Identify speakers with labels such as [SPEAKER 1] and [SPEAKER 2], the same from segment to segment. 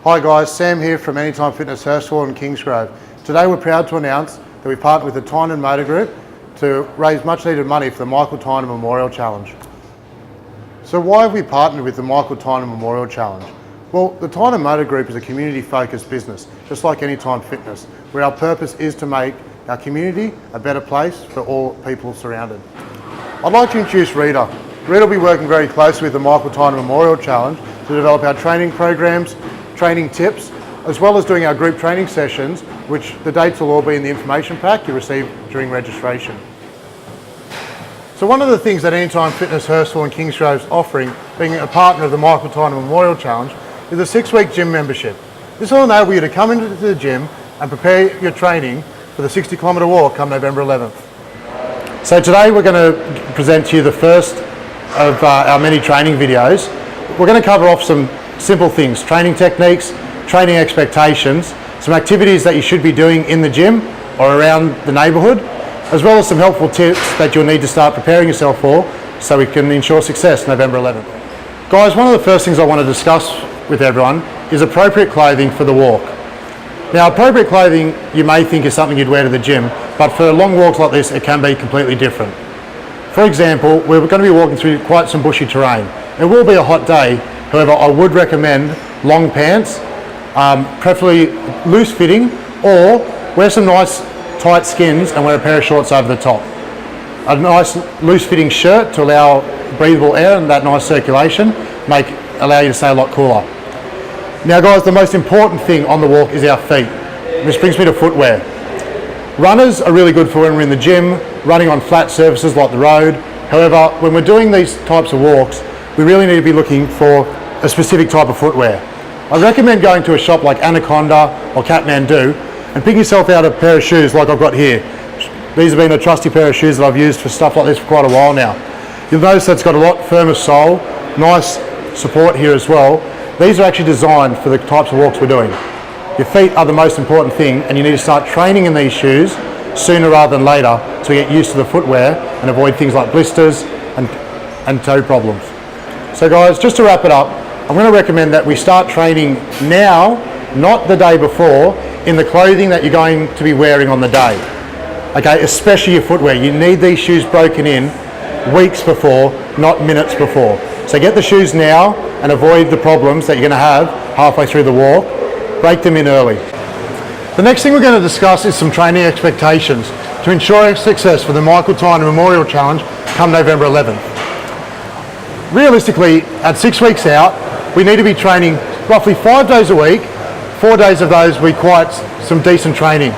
[SPEAKER 1] Hi guys, Sam here from Anytime Fitness Hurstville and Kingsgrove. Today we're proud to announce that we've partnered with the Tynan Motor Group to raise much needed money for the Michael Tynan Memorial Challenge. So why have we partnered with the Michael Tynan Memorial Challenge? Well, the Tynan Motor Group is a community focused business, just like Anytime Fitness, where our purpose is to make our community a better place for all people surrounded. I'd like to introduce Rita. Rita will be working very closely with the Michael Tynan Memorial Challenge to develop our training programs, training tips, as well as doing our group training sessions, which the dates will all be in the information pack you receive during registration. So one of the things that Anytime Fitness Hurstville and Kingsgrove is offering, being a partner of the Michael Tynan Memorial Challenge, is a 6-week gym membership. This will enable you to come into the gym and prepare your training for the 60-kilometre walk come November 11th. So today we're going to present to you the first of our many training videos. We're going to cover off some simple things, training techniques, training expectations, some activities that you should be doing in the gym or around the neighbourhood, as well as some helpful tips that you'll need to start preparing yourself for so we can ensure success November 11th. Guys, one of the first things I want to discuss with everyone is appropriate clothing for the walk. Now, appropriate clothing you may think is something you'd wear to the gym, but for long walks like this it can be completely different. For example, we're going to be walking through quite some bushy terrain. It will be a hot day, however I would recommend long pants, preferably loose fitting, or wear some nice tight skins and wear a pair of shorts over the top. A nice loose fitting shirt to allow breathable air and that nice circulation allow you to stay a lot cooler. Now guys, the most important thing on the walk is our feet. This brings me to footwear. Runners are really good for when we're in the gym, running on flat surfaces like the road. However, when we're doing these types of walks, we really need to be looking for a specific type of footwear. I recommend going to a shop like Anaconda or Kathmandu and picking yourself out a pair of shoes like I've got here. These have been a trusty pair of shoes that I've used for stuff like this for quite a while now. You'll notice that it's got a lot firmer sole, nice support here as well. These are actually designed for the types of walks we're doing. Your feet are the most important thing, and you need to start training in these shoes sooner rather than later so you get used to the footwear and avoid things like blisters and toe problems. So guys, just to wrap it up, I'm going to recommend that we start training now, not the day before, in the clothing that you're going to be wearing on the day. Okay, especially your footwear. You need these shoes broken in weeks before, not minutes before. So get the shoes now and avoid the problems that you're going to have halfway through the walk. Break them in early. The next thing we're going to discuss is some training expectations to ensure success for the Michael Tynan Memorial Challenge come November 11th. Realistically, at 6 weeks out, we need to be training roughly 5 days a week. 4 days of those require some decent training.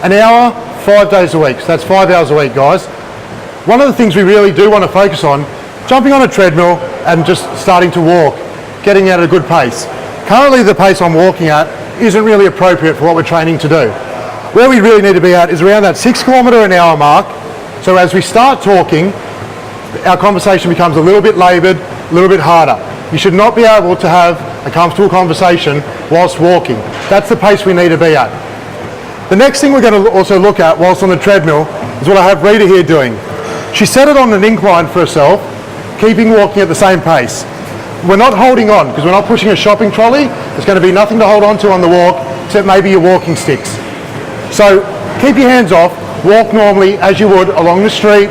[SPEAKER 1] An hour, 5 days a week. So that's 5 hours a week, guys. One of the things we really do want to focus on, jumping on a treadmill and just starting to walk, getting at a good pace. Currently the pace I'm walking at isn't really appropriate for what we're training to do. Where we really need to be at is around that 6 kilometre an hour mark. So as we start talking, our conversation becomes a little bit laboured, a little bit harder. You should not be able to have a comfortable conversation whilst walking. That's the pace we need to be at. The next thing we're going to also look at whilst on the treadmill is what I have Rita here doing. She set it on an incline for herself, keeping walking at the same pace. We're not holding on because we're not pushing a shopping trolley. There's going to be nothing to hold on to on the walk except maybe your walking sticks. So keep your hands off, walk normally as you would along the street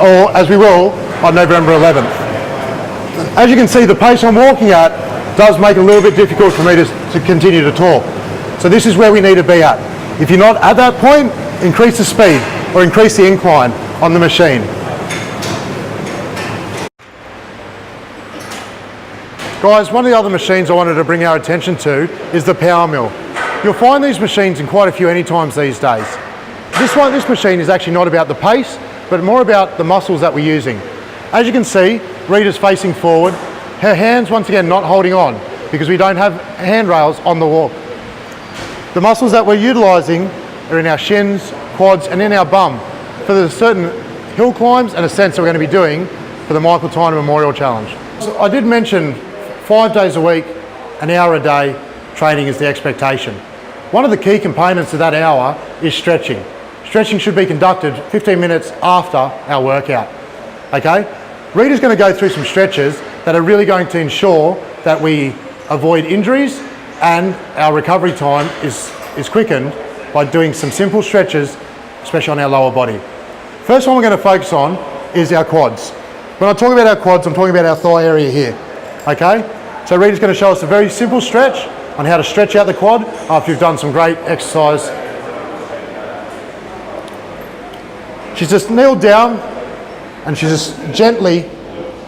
[SPEAKER 1] or as we will on November 11th. As you can see, the pace I'm walking at does make it a little bit difficult for me to continue to talk. So this is where we need to be at. If you're not at that point, increase the speed or increase the incline on the machine. Guys, one of the other machines I wanted to bring our attention to is the power mill. You'll find these machines in quite a few Anytimes these days. This machine is actually not about the pace, but more about the muscles that we're using. As you can see, Rita's facing forward. Her hands, once again, not holding on because we don't have handrails on the walk. The muscles that we're utilising are in our shins, quads, and in our bum for the certain hill climbs and ascents that we're going to be doing for the Michael Tynan Memorial Challenge. So I did mention 5 days a week, an hour a day, training is the expectation. One of the key components of that hour is stretching. Stretching should be conducted 15 minutes after our workout. Okay? Rita's going to go through some stretches that are really going to ensure that we avoid injuries and our recovery time is quickened by doing some simple stretches, especially on our lower body. First one we're going to focus on is our quads. When I talk about our quads, I'm talking about our thigh area here, okay? So Rita's going to show us a very simple stretch on how to stretch out the quad after you've done some great exercise. She's just kneeled down and she's just gently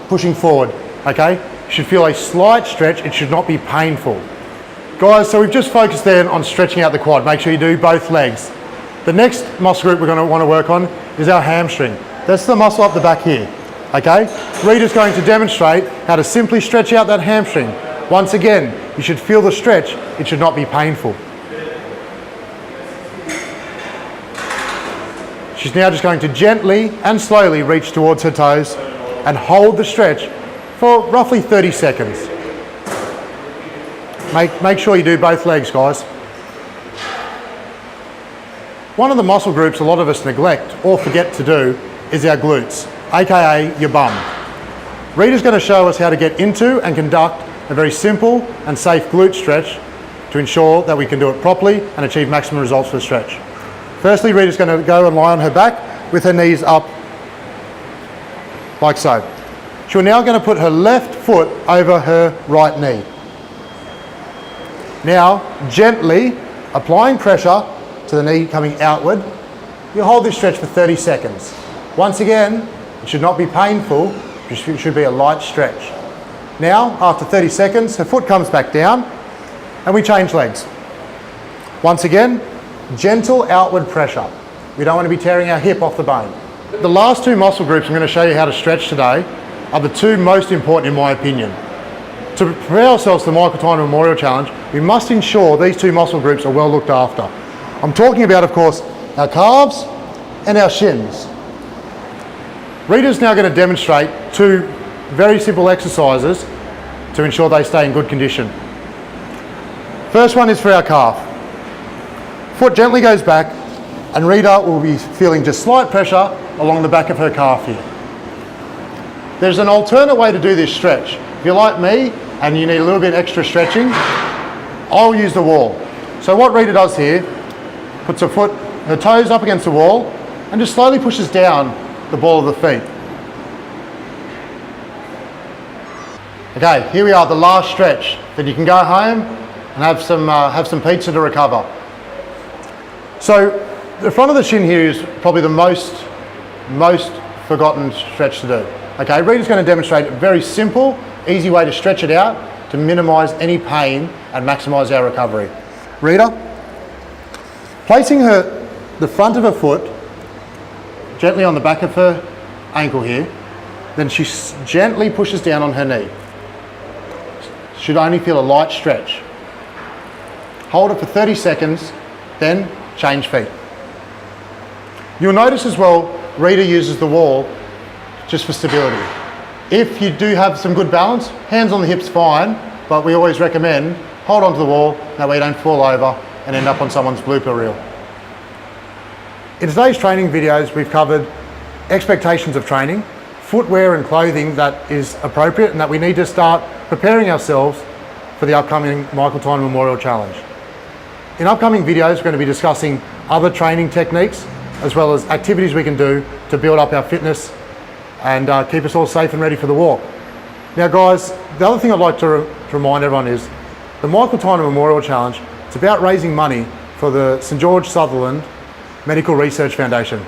[SPEAKER 1] pushing forward, okay? You should feel a slight stretch, it should not be painful. Guys, so we've just focused then on stretching out the quad. Make sure you do both legs. The next muscle group we're going to want to work on is our hamstring. That's the muscle up the back here, okay? Rita's going to demonstrate how to simply stretch out that hamstring. Once again, you should feel the stretch, it should not be painful. She's now just going to gently and slowly reach towards her toes and hold the stretch for roughly 30 seconds. Make sure you do both legs, guys. One of the muscle groups a lot of us neglect or forget to do is our glutes, aka your bum. Rita's going to show us how to get into and conduct a very simple and safe glute stretch to ensure that we can do it properly and achieve maximum results for the stretch. Firstly, Rita's going to go and lie on her back with her knees up like so. She's now going to put her left foot over her right knee. Now, gently applying pressure to the knee coming outward, you hold this stretch for 30 seconds. Once again, it should not be painful, it should be a light stretch. Now, after 30 seconds, her foot comes back down and we change legs. Once again, gentle outward pressure. We don't want to be tearing our hip off the bone. The last two muscle groups I'm going to show you how to stretch today are the two most important in my opinion. To prepare ourselves for the Michael Tynan Memorial Challenge, we must ensure these two muscle groups are well looked after. I'm talking about, of course, our calves and our shins. Rita's now going to demonstrate two very simple exercises to ensure they stay in good condition. First one is for our calf. Foot gently goes back and Rita will be feeling just slight pressure along the back of her calf here. There's an alternate way to do this stretch. If you're like me and you need a little bit extra stretching, I'll use the wall. So what Rita does here, puts her toes up against the wall and just slowly pushes down the ball of the feet. Okay, here we are, the last stretch. Then you can go home and have some pizza to recover. So the front of the shin here is probably the most forgotten stretch to do. Okay, Rita's going to demonstrate a very simple, easy way to stretch it out to minimise any pain and maximise our recovery. Rita, placing the front of her foot gently on the back of her ankle here, then she gently pushes down on her knee. Should only feel a light stretch. Hold it for 30 seconds, then change feet. You'll notice as well, Rita uses the wall just for stability. If you do have some good balance, hands on the hips fine, but we always recommend hold onto the wall, that way you don't fall over and end up on someone's blooper reel. In today's training videos, we've covered expectations of training, footwear and clothing that is appropriate and that we need to start preparing ourselves for the upcoming Michael Tynan Memorial Challenge. In upcoming videos, we're going to be discussing other training techniques as well as activities we can do to build up our fitness and keep us all safe and ready for the walk. Now guys, the other thing I'd like to remind everyone is the Michael Tynan Memorial Challenge, it's about raising money for the St George Sutherland Medical Research Foundation.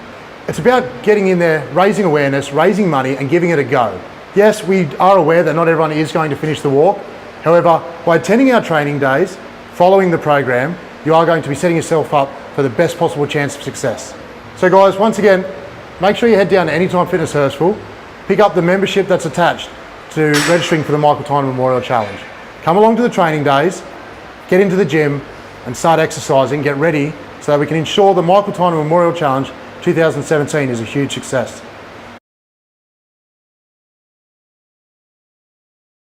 [SPEAKER 1] It's about getting in there, raising awareness, raising money and giving it a go. Yes, we are aware that not everyone is going to finish the walk. However, by attending our training days, following the program, you are going to be setting yourself up for the best possible chance of success. So guys, once again, make sure you head down to Anytime Fitness Hurstville, pick up the membership that's attached to registering for the Michael Tynan Memorial Challenge. Come along to the training days, get into the gym and start exercising, get ready so that we can ensure the Michael Tynan Memorial Challenge 2017 is a huge success.